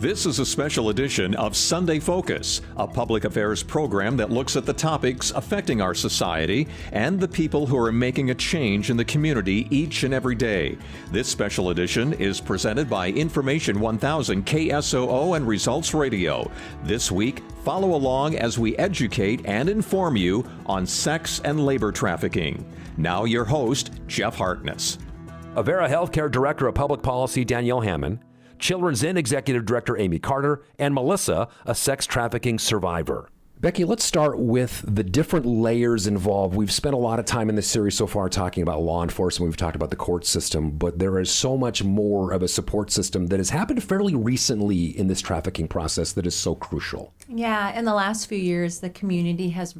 This is a special edition of Sunday Focus, a public affairs program that looks at the topics affecting our society and the people who are making a change in the community each and every day. This special edition is presented by Information 1000 KSOO and Results Radio. This week, follow along as we educate and inform you on sex and labor trafficking. Now your host, Jeff Harkness. Avera Healthcare Director of Public Policy, Danielle Hammond, Children's Inn Executive Director Amy Carter, and Melissa, a sex trafficking survivor. Becky, let's start with the different layers involved. We've spent a lot of time in this series so far talking about law enforcement. We've talked about the court system, but there is so much more of a support system that has happened fairly recently in this trafficking process that is so crucial. Yeah, in the last few years, the community has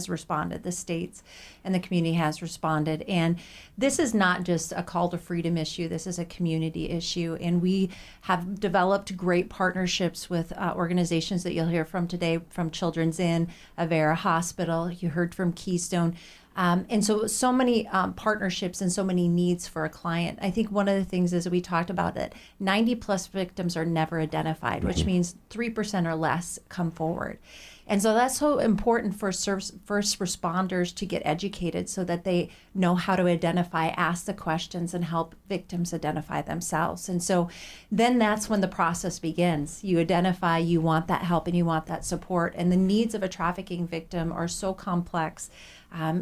responded. The states and the community has responded. And this is not just a call to freedom issue. This is a community issue. And we have developed great partnerships with organizations that you'll hear from today, from Children's Inn, Avera Hospital. You heard from Keystone. And so many partnerships and so many needs for a client. I think one of the things is we talked about it, 90 plus victims are never identified, which means 3% or less come forward. And so that's so important for first responders to get educated so that they know how to identify, ask the questions, and help victims identify themselves. And so then that's when the process begins. You identify, you want that help, and you want that support. And the needs of a trafficking victim are so complex.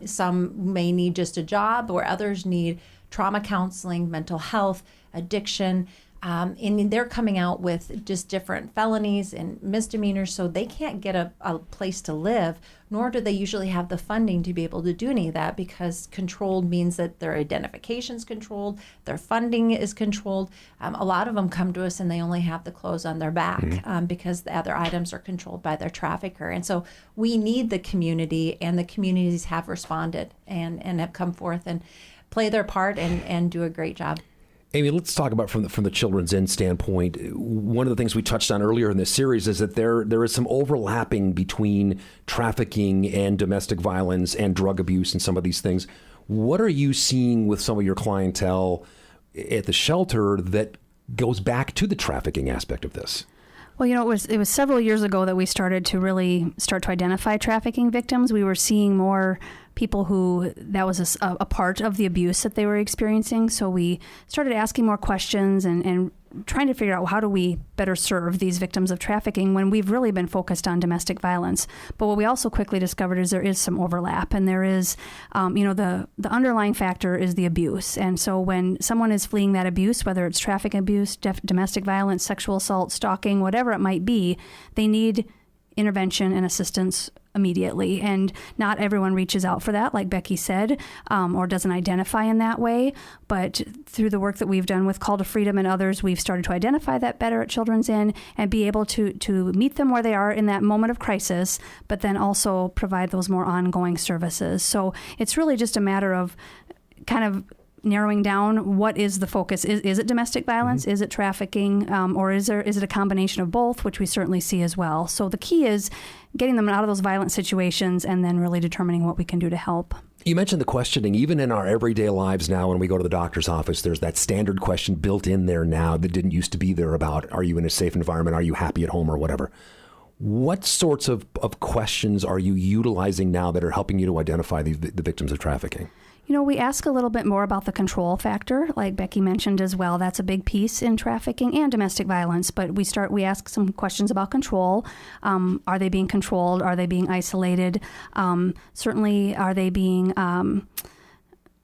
Some may need just a job, or others need trauma counseling, mental health, addiction. And they're coming out with just different felonies and misdemeanors, so they can't get a place to live, nor do they usually have the funding to be able to do any of that, because controlled means that their identification's controlled, their funding is controlled. A lot of them come to us and they only have the clothes on their back because the other items are controlled by their trafficker. And so we need the community, and the communities have responded and have come forth and play their part and do a great job. Amy, let's talk about from the Children's Inn standpoint. One of the things we touched on earlier in this series is that there is some overlapping between trafficking and domestic violence and drug abuse and some of these things. What are you seeing with some of your clientele at the shelter that goes back to the trafficking aspect of this? Well, it was several years ago that we started to identify trafficking victims. We were seeing more people who that was a part of the abuse that they were experiencing. So we started asking more questions and trying to figure out how do we better serve these victims of trafficking when we've really been focused on domestic violence. But what we also quickly discovered is there is some overlap, and there is, the underlying factor is the abuse. And so when someone is fleeing that abuse, whether it's trafficking abuse, domestic violence, sexual assault, stalking, whatever it might be, they need intervention and assistance immediately. And not everyone reaches out for that, like Becky said, or doesn't identify in that way. But through the work that we've done with Call to Freedom and others, we've started to identify that better at Children's Inn and be able to meet them where they are in that moment of crisis, but then also provide those more ongoing services. So it's really just a matter of kind of narrowing down what is the focus. Is it domestic violence? Is it trafficking? Or is it a combination of both, which we certainly see as well. So the key is getting them out of those violent situations and then really determining what we can do to help. You mentioned the questioning. Even in our everyday lives now, when we go to the doctor's office, there's that standard question built in there now that didn't used to be there about, are you in a safe environment? Are you happy at home or whatever? What sorts of questions are you utilizing now that are helping you to identify the victims of trafficking? We ask a little bit more about the control factor, like Becky mentioned as well. That's a big piece in trafficking and domestic violence. But we ask some questions about control. Are they being controlled? Are they being isolated? Certainly, are they being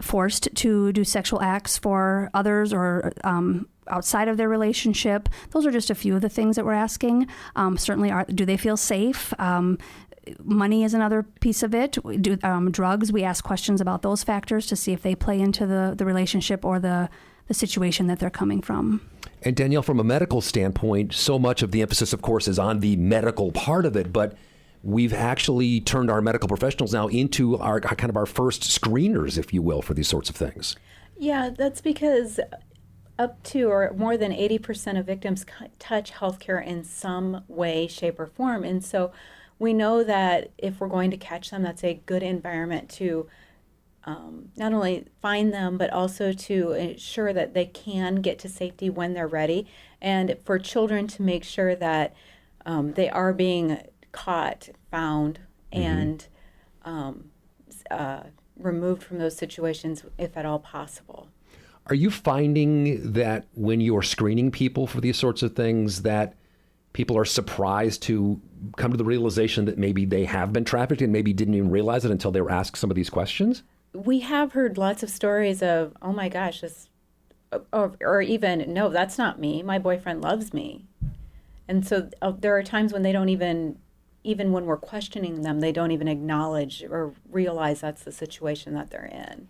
forced to do sexual acts for others or outside of their relationship? Those are just a few of the things that we're asking. Certainly, do they feel safe? Money is another piece of it. Drugs, we ask questions about those factors to see if they play into the relationship or the situation that they're coming from. And Danielle, from a medical standpoint, so much of the emphasis, of course, is on the medical part of it, but we've actually turned our medical professionals now into our kind of our first screeners, if you will, for these sorts of things. Yeah, that's because up to or more than 80% of victims touch healthcare in some way, shape, or form. And so we know that if we're going to catch them, that's a good environment to not only find them, but also to ensure that they can get to safety when they're ready, and for children to make sure that they are being caught, found, and removed from those situations if at all possible. Are you finding that when you are screening people for these sorts of things that people are surprised to come to the realization that maybe they have been trafficked and maybe didn't even realize it until they were asked some of these questions? We have heard lots of stories of, oh my gosh, this, or even, no, that's not me. My boyfriend loves me. And so there are times when they don't even when we're questioning them, they don't even acknowledge or realize that's the situation that they're in.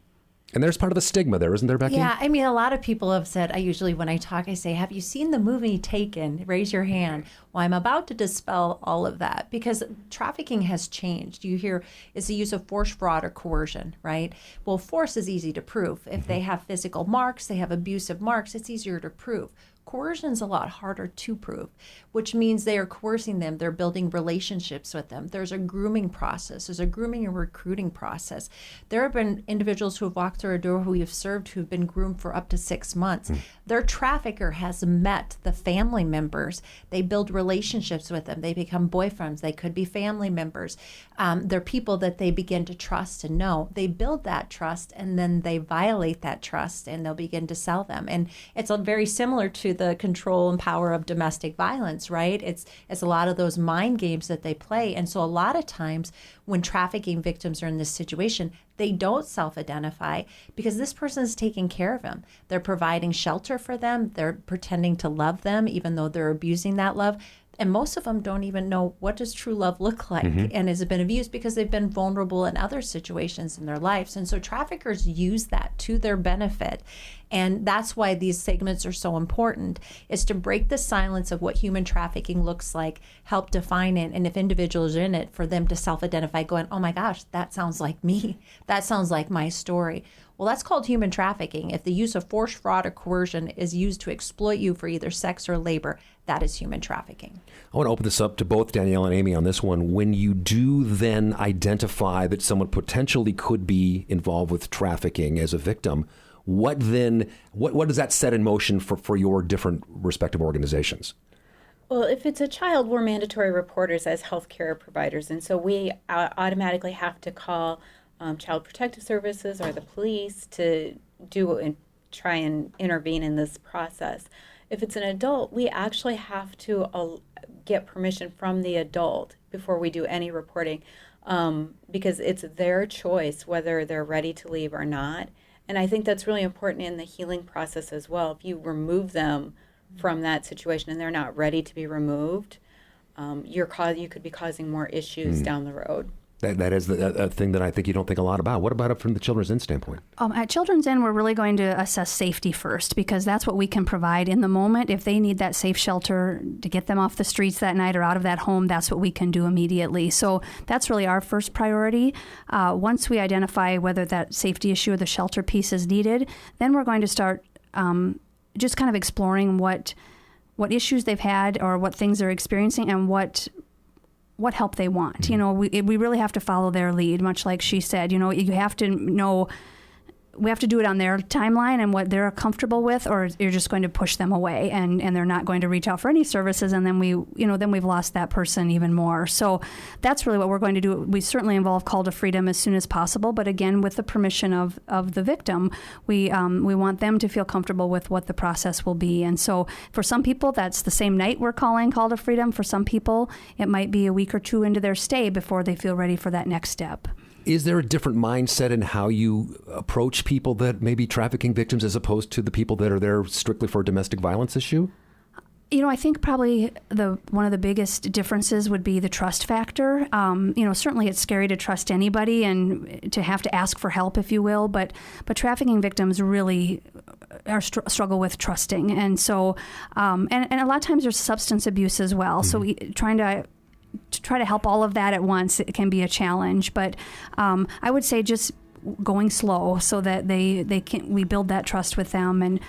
And there's part of the stigma there, isn't there, Becky? Yeah, I mean, a lot of people have said, when I talk, I say, have you seen the movie Taken? Raise your hand. Well, I'm about to dispel all of that because trafficking has changed. You hear it's the use of force, fraud, or coercion, right? Well, force is easy to prove. If they have physical marks, they have abusive marks, it's easier to prove. Coercion is a lot harder to prove, which means they are coercing them. They're building relationships with them. There's a grooming process. There's a grooming and recruiting process. There have been individuals who have walked through a door who we have served who've been groomed for up to 6 months. Their trafficker has met the family members. They build relationships with them. They become boyfriends. They could be family members. They're people that they begin to trust and know. They build that trust and then they violate that trust and they'll begin to sell them. And it's very similar to the control and power of domestic violence, right? It's a lot of those mind games that they play. And so a lot of times when trafficking victims are in this situation, they don't self-identify because this person is taking care of them. They're providing shelter for them. They're pretending to love them, even though they're abusing that love. And most of them don't even know what does true love look like and has it been abused because they've been vulnerable in other situations in their lives. And so traffickers use that to their benefit. And that's why these segments are so important, is to break the silence of what human trafficking looks like, help define it, and if individuals are in it, for them to self-identify going, oh my gosh, that sounds like me. That sounds like my story. Well, that's called human trafficking. If the use of force, fraud, or coercion is used to exploit you for either sex or labor, that is human trafficking. I want to open this up to both Danielle and Amy on this one. When you do then identify that someone potentially could be involved with trafficking as a victim, what does that set in motion for your different respective organizations? Well, if it's a child, we're mandatory reporters as healthcare providers. And so we automatically have to call Child Protective Services or the police to do and try and intervene in this process. If it's an adult, we actually have to get permission from the adult before we do any reporting, because it's their choice whether they're ready to leave or not. And I think that's really important in the healing process as well. If you remove them from that situation and they're not ready to be removed, you could be causing more issues down the road. That is a thing that I think you don't think a lot about. What about it from the Children's Inn standpoint? At Children's Inn, we're really going to assess safety first because that's what we can provide in the moment. If they need that safe shelter to get them off the streets that night or out of that home, that's what we can do immediately. So that's really our first priority. Once we identify whether that safety issue or the shelter piece is needed, then we're going to start just kind of exploring what issues they've had or what things they're experiencing and what help they want. You know, we really have to follow their lead, much like she said. You know, you have to know, we have to do it on their timeline and what they're comfortable with, or you're just going to push them away and they're not going to reach out for any services, and then we've lost that person even more. So that's really what we're going to do. We certainly involve call to freedom as soon as possible, but again, with the permission of the victim, we want them to feel comfortable with what the process will be. And so for some people, that's the same night we're calling call to freedom. For some people, it might be a week or two into their stay before they feel ready for that next step. Is there a different mindset in how you approach people that may be trafficking victims as opposed to the people that are there strictly for a domestic violence issue? You know, I think probably one of the biggest differences would be the trust factor. Certainly it's scary to trust anybody and to have to ask for help, if you will, but trafficking victims really struggle with trusting. And so, and a lot of times there's substance abuse as well. So try to help all of that at once, it can be a challenge. But I would say just going slow so that we build that trust with them and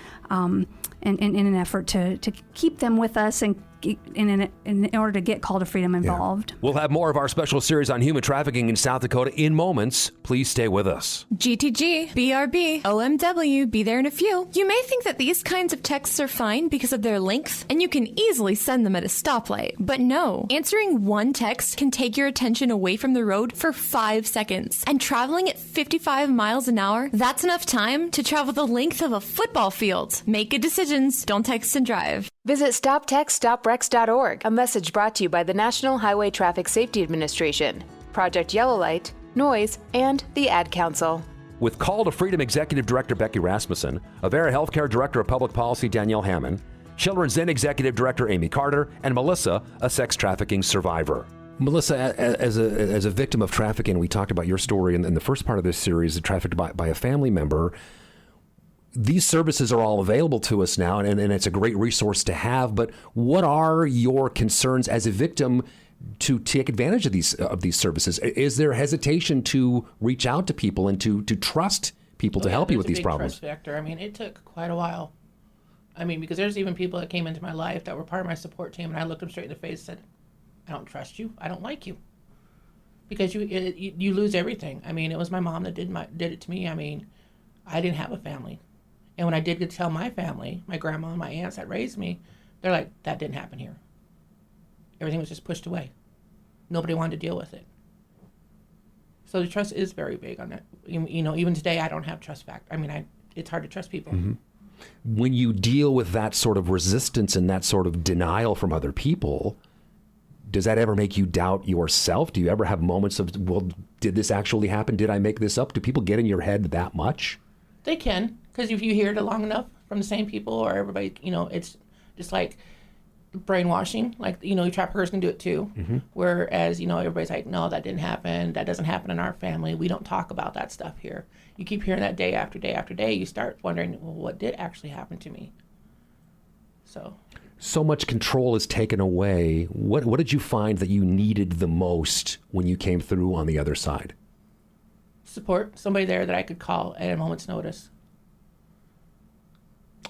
in an effort to keep them with us and in order to get Call to Freedom involved. Yeah. We'll have more of our special series on human trafficking in South Dakota in moments. Please stay with us. GTG, BRB, OMW, be there in a few. You may think that these kinds of texts are fine because of their length, and you can easily send them at a stoplight. But no, answering one text can take your attention away from the road for 5 seconds. And traveling at 55 miles an hour, that's enough time to travel the length of a football field. Make good decisions. Don't text and drive. Visit StopTextStopWrecks.org, a message brought to you by the National Highway Traffic Safety Administration, Project Yellow Light, Noise, and the Ad Council. With Call to Freedom Executive Director Becky Rasmussen, Avera Healthcare Director of Public Policy Danielle Hammond, Children's Inn Executive Director Amy Carter, and Melissa, a sex trafficking survivor. Melissa, as a victim of trafficking, we talked about your story in the first part of this series, trafficked by a family member. These services are all available to us now, and it's a great resource to have. But what are your concerns as a victim to take advantage of these services? Is there hesitation to reach out to people and to trust people to help you with these problems? Trust factor. I mean, it took quite a while. I mean, because there's even people that came into my life that were part of my support team, and I looked them straight in the face and said, "I don't trust you. I don't like you," because you lose everything. I mean, it was my mom that did it to me. I mean, I didn't have a family. And when I did get to tell my family, my grandma and my aunts that raised me, they're like, "That didn't happen here. Everything was just pushed away. Nobody wanted to deal with it." So the trust is very big on that. You know, even today, I don't have trust factor. I mean, it's hard to trust people. Mm-hmm. When you deal with that sort of resistance and that sort of denial from other people, does that ever make you doubt yourself? Do you ever have moments of, well, did this actually happen? Did I make this up? Do people get in your head that much? They can, because if you hear it long enough from the same people or everybody, you know, it's just like brainwashing. Like, you know, traffickers can do it too. Mm-hmm. Whereas, you know, everybody's like, "No, that didn't happen. That doesn't happen in our family. We don't talk about that stuff here." You keep hearing that day after day after day. You start wondering, well, what did actually happen to me? So much control is taken away. What did you find that you needed the most when you came through on the other side? Support, somebody there that I could call at a moment's notice.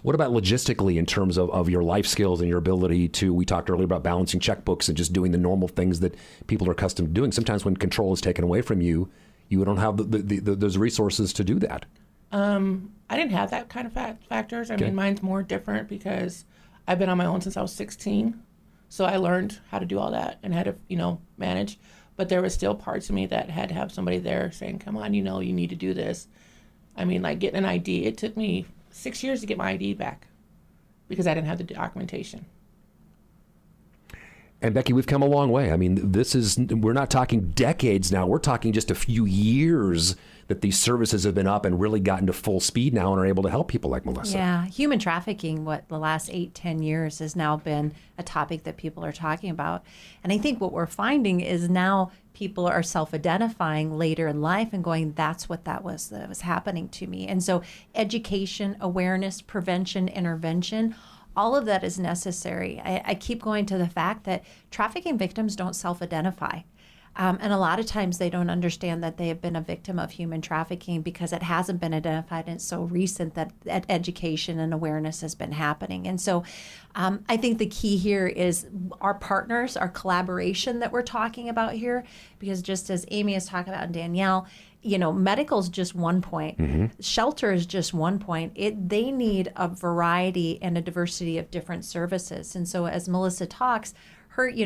What about logistically in terms of your life skills and your ability to, we talked earlier about balancing checkbooks and just doing the normal things that people are accustomed to doing. Sometimes when control is taken away from you, you don't have those resources to do that. I didn't have that kind of factors. I mean, mine's more different because I've been on my own since I was 16. So I learned how to do all that and how to, you know, manage. But there was still parts of me that had to have somebody there saying, "Come on, you know, you need to do this." I mean, like getting an ID, it took me 6 years to get my ID back because I didn't have the documentation. And Becky, we've come a long way. I mean, we're not talking decades now. We're talking just a few years that these services have been up and really gotten to full speed now and are able to help people like Melissa. Yeah, human trafficking, the last 8-10 years has now been a topic that people are talking about. And I think what we're finding is now people are self-identifying later in life and going, that's what that was happening to me. And so education, awareness, prevention, intervention, all of that is necessary. I keep going to the fact that trafficking victims don't self-identify. And a lot of times they don't understand that they have been a victim of human trafficking because it hasn't been identified and it's so recent that education and awareness has been happening. And so I think the key here is our partners, our collaboration that we're talking about here, because just as Amy is talking about and Danielle, you know, medical is just one point. Mm-hmm. Shelter is just one point. They need a variety and a diversity of different services. And so as Melissa talks,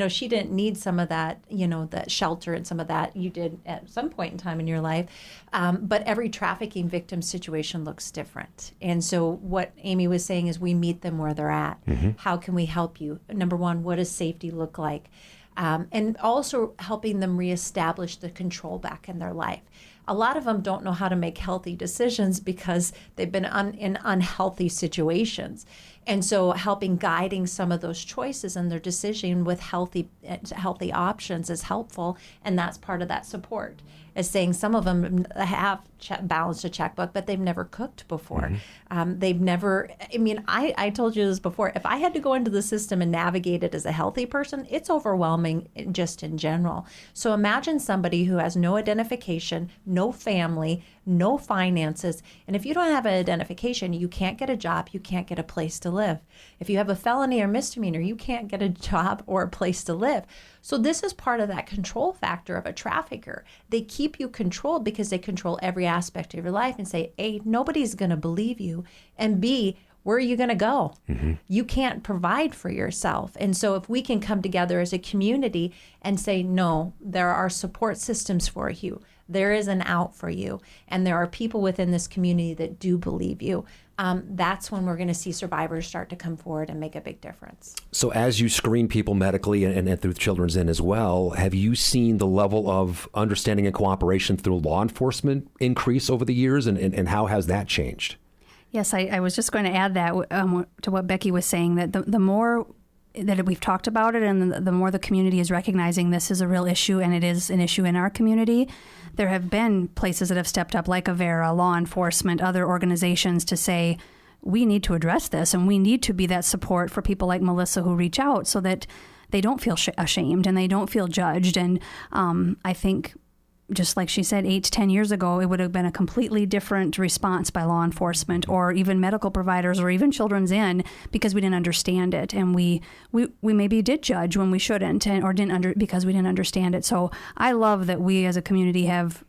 she didn't need some of that, that shelter and some of that you did at some point in time in your life. But every trafficking victim situation looks different. And so what Amy was saying is we meet them where they're at. Mm-hmm. How can we help you? Number one, what does safety look like? And also helping them reestablish the control back in their life. A lot of them don't know how to make healthy decisions because they've been in unhealthy situations. And so guiding some of those choices in their decision with healthy options is helpful. And that's part of that support, is saying some of them have balanced a checkbook, but they've never cooked before. Mm-hmm. They've never, I told you this before, if I had to go into the system and navigate it as a healthy person, it's overwhelming just in general. So imagine somebody who has no identification, no family, no finances. And if you don't have an identification, you can't get a job, you can't get a place to live. If you have a felony or misdemeanor, you can't get a job or a place to live. So this is part of that control factor of a trafficker. They keep you controlled because they control every aspect of your life and say, A, nobody's going to believe you, and B, where are you going to go? You can't provide for yourself. And so if we can come together as a community and say, no, there are support systems for you, there is an out for you, and there are people within this community that do believe you, that's when we're going to see survivors start to come forward and make a big difference. So as you screen people medically and through Children's Inn as well, have you seen the level of understanding and cooperation through law enforcement increase over the years, and how has that changed? Yes, I was just going to add that to what Becky was saying, that the more that we've talked about it and the more the community is recognizing this is a real issue and it is an issue in our community, there have been places that have stepped up like Avera, law enforcement, other organizations to say, we need to address this and we need to be that support for people like Melissa who reach out so that they don't feel ashamed and they don't feel judged. And I think, just like she said, 8 to 10 years ago, it would have been a completely different response by law enforcement or even medical providers or even Children's Inn because we didn't understand it. And we maybe did judge when we shouldn't or didn't because we didn't understand it. So I love that we as a community have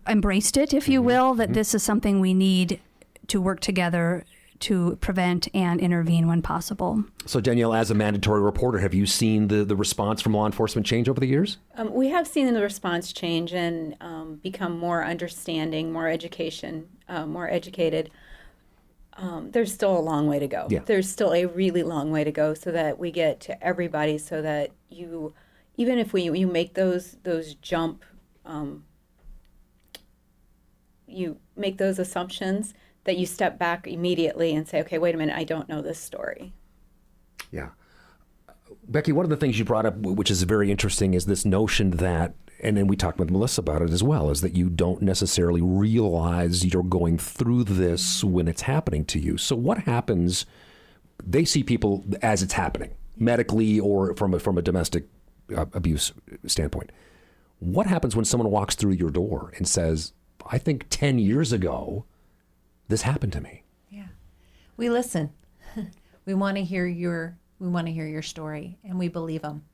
embraced it, if you will, that this is something we need to work together to prevent and intervene when possible. So Danielle, as a mandatory reporter, have you seen the response from law enforcement change over the years? We have seen the response change and become more understanding, more educated. There's still a long way to go. Yeah. There's still a really long way to go so that we get to everybody, so that even if you make those jump, you make those assumptions, that you step back immediately and say, okay, wait a minute, I don't know this story. Yeah. Becky, one of the things you brought up, which is very interesting, is this notion that, and then we talked with Melissa about it as well, is that you don't necessarily realize you're going through this when it's happening to you. So what happens? They see people as it's happening, medically or from a domestic abuse standpoint. What happens when someone walks through your door and says, I think 10 years ago, this happened to me? Yeah, we listen. We want to hear your story, and we believe them.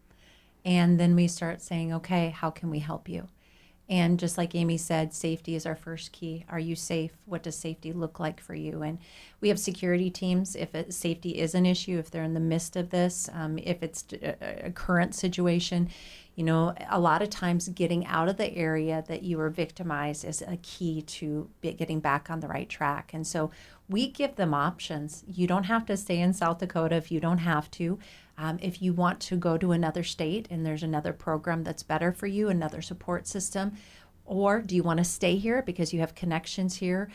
And then we start saying, okay, how can we help you? And just like Amy said, safety is our first key. Are you safe? What does safety look like for you? And we have security teams if safety is an issue, if they're in the midst of this, if it's a current situation. You know, a lot of times getting out of the area that you were victimized is a key to getting back on the right track. And so we give them options. You don't have to stay in South Dakota if you don't have to. If you want to go to another state and there's another program that's better for you, another support system, or do you want to stay here because you have connections here?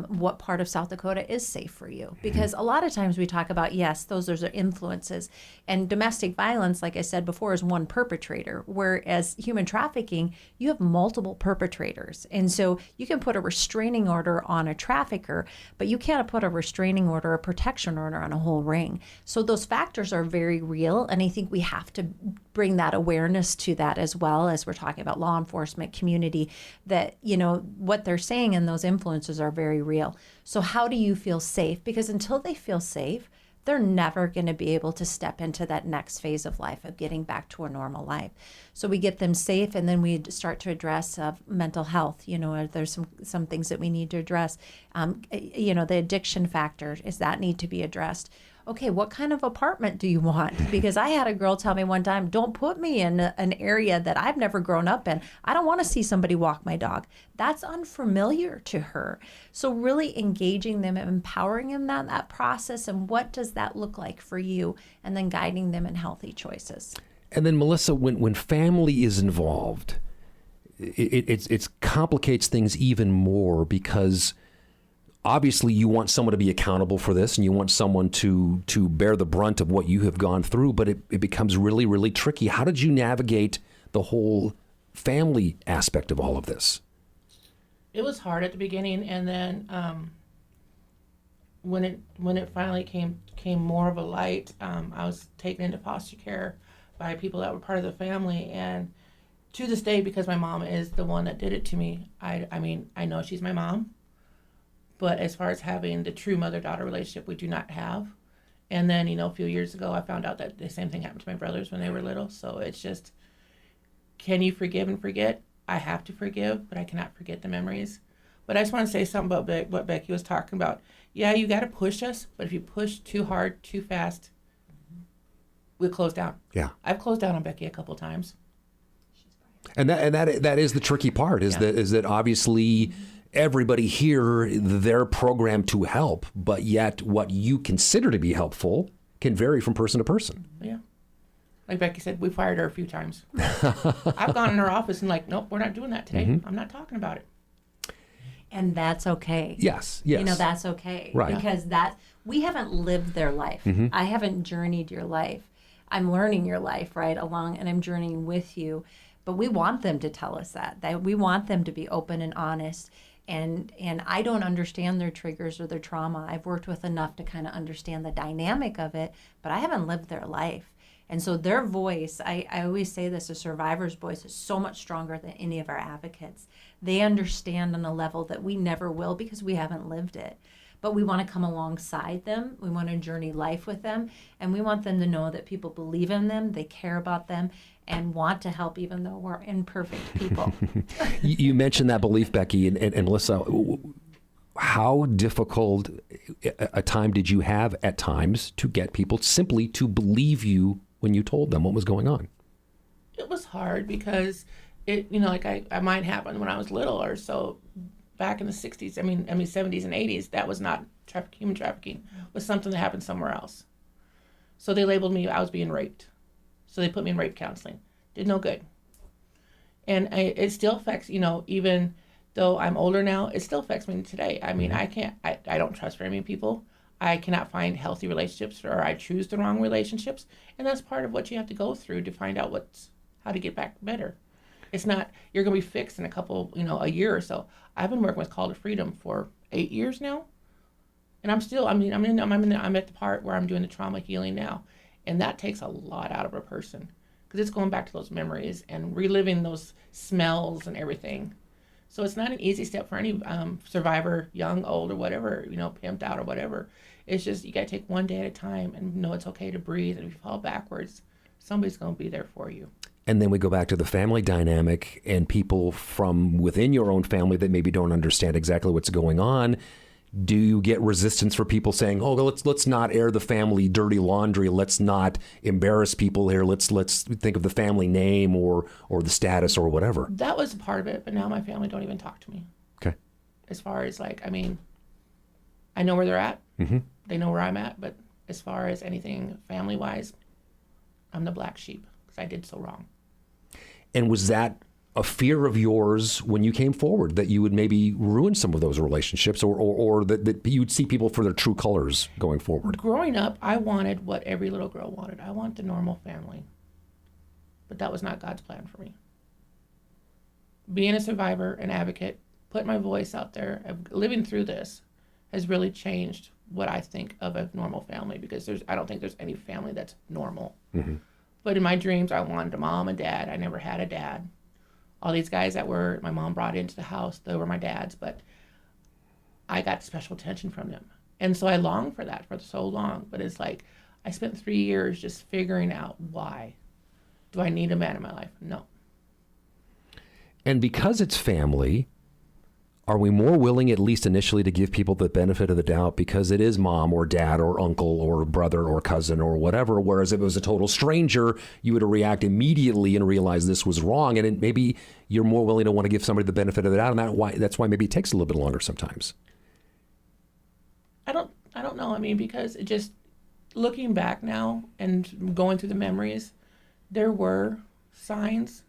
What part of South Dakota is safe for you? Because a lot of times we talk about, yes, those are influences. And domestic violence, like I said before, is one perpetrator, whereas human trafficking, you have multiple perpetrators. And so you can put a restraining order on a trafficker, but you can't put a restraining order, a protection order on a whole ring. So those factors are very real. And I think we have to bring that awareness to that as well as we're talking about law enforcement community, that, you know, what they're saying and those influences are very real. So how do you feel safe? Because until they feel safe, they're never going to be able to step into that next phase of life of getting back to a normal life. So we get them safe, and then we start to address mental health. You know, there's some things that we need to address. You know, the addiction factor, is that need to be addressed? Okay, what kind of apartment do you want? Because I had a girl tell me one time, don't put me in an area that I've never grown up in. I don't want to see somebody walk my dog. That's unfamiliar to her. So really engaging them and empowering them in that process, and what does that look like for you, and then guiding them in healthy choices. And then Melissa, when family is involved, it complicates things even more, because obviously you want someone to be accountable for this, and you want someone to bear the brunt of what you have gone through, but it becomes really, really tricky. How did you navigate the whole family aspect of all of this? It was hard at the beginning, and then when it finally came more of a light, I was taken into foster care by people that were part of the family, and to this day, because my mom is the one that did it to me, I mean, I know she's my mom, but as far as having the true mother-daughter relationship, we do not have. And then, a few years ago, I found out that the same thing happened to my brothers when they were little. So it's just, can you forgive and forget? I have to forgive, but I cannot forget the memories. But I just want to say something about what Becky was talking about. Yeah, you got to push us, but if you push too hard, too fast, we'll close down. Yeah. I've closed down on Becky a couple times. And that is the tricky part, is that obviously everybody here, they're programmed to help, but yet what you consider to be helpful can vary from person to person. Yeah. Like Becky said, we fired her a few times. I've gone in her office and nope, we're not doing that today. Mm-hmm. I'm not talking about it. And that's okay. Yes. That's okay. Right. Because we haven't lived their life. Mm-hmm. I haven't journeyed your life. I'm learning your life right along, and I'm journeying with you. But we want them to tell us that we want them to be open and honest. And I don't understand their triggers or their trauma. I've worked with enough to kind of understand the dynamic of it, but I haven't lived their life. And so their voice, I always say this, a survivor's voice is so much stronger than any of our advocates. They understand on a level that we never will because we haven't lived it. But we want to come alongside them. We want to journey life with them. And we want them to know that people believe in them, they care about them, and want to help even though we're imperfect people. You mentioned that belief, Becky, and Melissa. How difficult a time did you have at times to get people simply to believe you when you told them what was going on? It was hard because I might happen when I was little or so. Back in the 60s, 70s and 80s, that was not human trafficking. It was something that happened somewhere else. So they labeled me, I was being raped. So they put me in rape counseling. Did no good. And it still affects, even though I'm older now, it still affects me today. I mean, I don't trust very many people. I cannot find healthy relationships, or I choose the wrong relationships. And that's part of what you have to go through to find out how to get back better. It's not, you're going to be fixed in a year or so. I've been working with Call to Freedom for 8 years now. And I'm still, I'm at the part where I'm doing the trauma healing now. And that takes a lot out of a person because it's going back to those memories and reliving those smells and everything. So it's not an easy step for any survivor, young, old, or whatever, pimped out or whatever. It's just, you got to take one day at a time and know it's okay to breathe. And if you fall backwards, somebody's going to be there for you. And then we go back to the family dynamic and people from within your own family that maybe don't understand exactly what's going on. Do you get resistance for people saying, "Oh, let's not air the family dirty laundry. Let's not embarrass people here. Let's think of the family name or the status or whatever." That was a part of it, but now my family don't even talk to me. Okay. As far as I know where they're at. Mm-hmm. They know where I'm at, but as far as anything family-wise, I'm the black sheep because I did so wrong. And was that a fear of yours when you came forward, that you would maybe ruin some of those relationships or that you would see people for their true colors going forward? Growing up, I wanted what every little girl wanted. I want the normal family. But that was not God's plan for me. Being a survivor, an advocate, putting my voice out there, living through this has really changed what I think of a normal family, because I don't think there's any family that's normal. Mm-hmm. But in my dreams, I wanted a mom and dad. I never had a dad. All these guys that my mom brought into the house, they were my dads, but I got special attention from them. And so I longed for that for so long. But it's like, I spent 3 years just figuring out why. Do I need a man in my life? No. And because it's family, are we more willing, at least initially, to give people the benefit of the doubt because it is mom or dad or uncle or brother or cousin or whatever, whereas if it was a total stranger, you would react immediately and realize this was wrong, and maybe you're more willing to want to give somebody the benefit of the doubt, and that's why maybe it takes a little bit longer sometimes. I don't know. Because it just, looking back now and going through the memories, there were signs.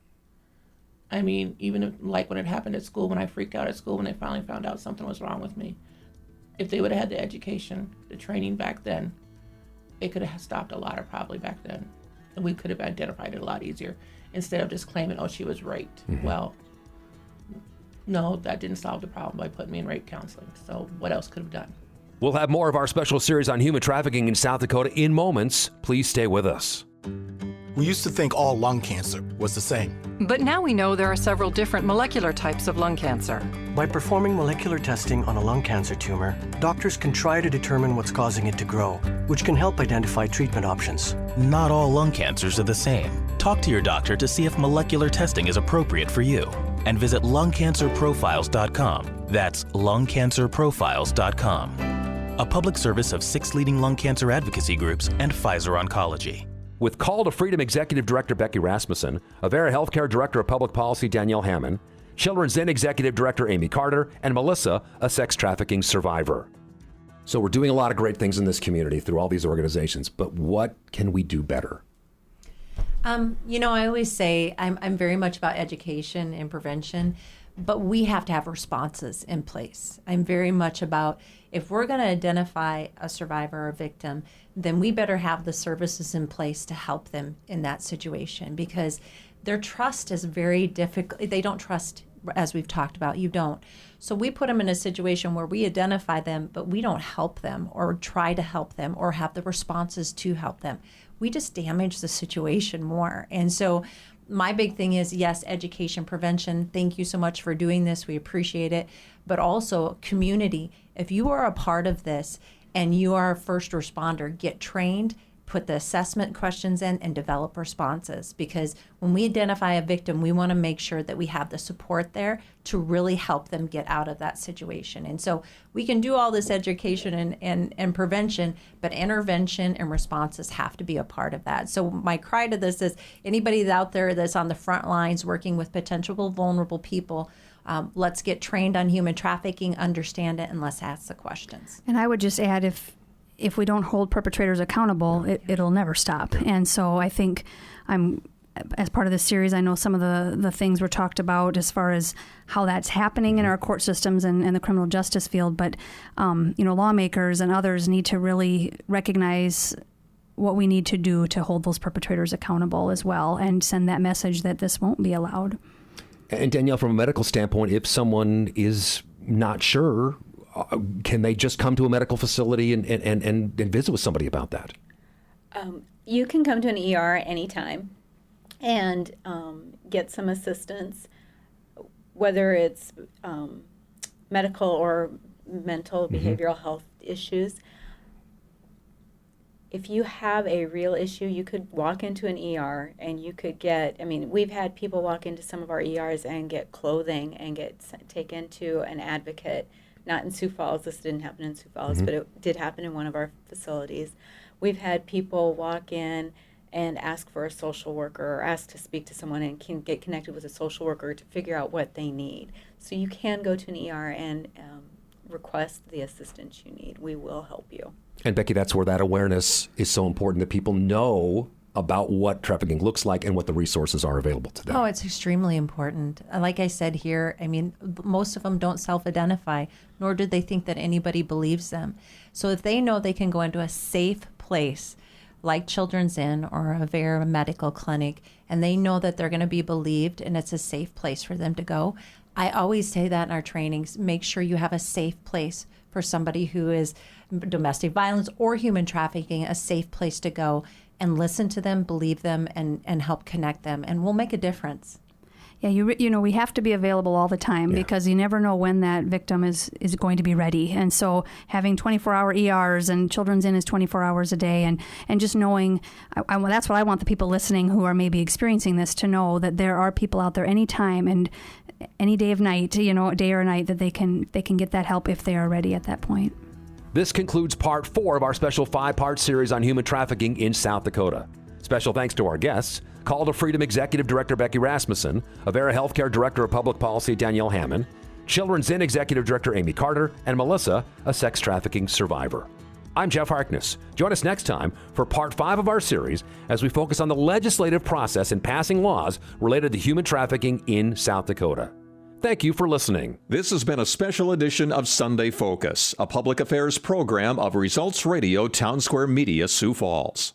Even when it happened at school, when I freaked out at school, when they finally found out something was wrong with me, if they would have had the education, the training back then, it could have stopped a lot of probably back then. And we could have identified it a lot easier instead of just claiming, oh, she was raped. Mm-hmm. Well, no, that didn't solve the problem by putting me in rape counseling. So what else could have done? We'll have more of our special series on human trafficking in South Dakota in moments. Please stay with us. We used to think all lung cancer was the same. But now we know there are several different molecular types of lung cancer. By performing molecular testing on a lung cancer tumor, doctors can try to determine what's causing it to grow, which can help identify treatment options. Not all lung cancers are the same. Talk to your doctor to see if molecular testing is appropriate for you. And visit lungcancerprofiles.com. That's lungcancerprofiles.com. A public service of 6 leading lung cancer advocacy groups and Pfizer Oncology. With Call to Freedom Executive Director Becky Rasmussen, Avera Healthcare Director of Public Policy Danielle Hammond, Children's Inn Executive Director Amy Carter, and Melissa, a sex trafficking survivor. So we're doing a lot of great things in this community through all these organizations, but what can we do better? I always say I'm very much about education and prevention, but we have to have responses in place. I'm very much about, if we're going to identify a survivor or victim, then we better have the services in place to help them in that situation, because their trust is very difficult. They don't trust, as we've talked about. You don't. So we put them in a situation where we identify them, but we don't help them or try to help them or have the responses to help them. We just damage the situation more. And so my big thing is, yes, education, prevention. Thank you so much for doing this. We appreciate it. But also community. If you are a part of this and you are a first responder, get trained, put the assessment questions in, and develop responses. Because when we identify a victim, we want to make sure that we have the support there to really help them get out of that situation. And so we can do all this education and prevention, but intervention and responses have to be a part of that. So my cry to this is, anybody that's out there that's on the front lines working with potential vulnerable people, let's get trained on human trafficking, understand it, and let's ask the questions. And I would just add, if we don't hold perpetrators accountable, it'll never stop. And so I think as part of this series, I know some of the things were talked about as far as how that's happening in our court systems and the criminal justice field. But, lawmakers and others need to really recognize what we need to do to hold those perpetrators accountable as well, and send that message that this won't be allowed. And Danielle, from a medical standpoint, if someone is not sure, can they just come to a medical facility and visit with somebody about that? You can come to an ER anytime and get some assistance, whether it's medical or mental behavioral health issues. If you have a real issue, you could walk into an ER and you could get, we've had people walk into some of our ERs and get clothing and get taken to an advocate. Not in Sioux Falls. This didn't happen in Sioux Falls, but it did happen in one of our facilities. We've had people walk in and ask for a social worker or ask to speak to someone and can get connected with a social worker to figure out what they need. So you can go to an ER and request the assistance you need. We will help you. And Becky, that's where that awareness is so important, that people know about what trafficking looks like and what the resources are available to them. Oh, it's extremely important. Like I said here, most of them don't self-identify, nor do they think that anybody believes them. So if they know they can go into a safe place like Children's Inn or a Avera medical clinic, and they know that they're going to be believed and it's a safe place for them to go, I always say that in our trainings, make sure you have a safe place for somebody who is domestic violence or human trafficking, a safe place to go and listen to them, believe them, and help connect them, and we'll make a difference. Yeah, we have to be available all the time because you never know when that victim is going to be ready. And so having 24-hour ERs and Children's Inn is 24 hours a day, and just knowing, that's what I want the people listening who are maybe experiencing this to know, that there are people out there anytime and any day of night, day or night, that they can get that help if they are ready at that point. This concludes part 4 of our special 5-part series on human trafficking in South Dakota. Special thanks to our guests, Call to Freedom Executive Director Becky Rasmussen, Avera Healthcare Director of Public Policy Danielle Hammond, Children's Inn Executive Director Amy Carter, and Melissa, a sex trafficking survivor. I'm Jeff Harkness. Join us next time for part 5 of our series as we focus on the legislative process in passing laws related to human trafficking in South Dakota. Thank you for listening. This has been a special edition of Sunday Focus, a public affairs program of Results Radio Town Square Media, Sioux Falls.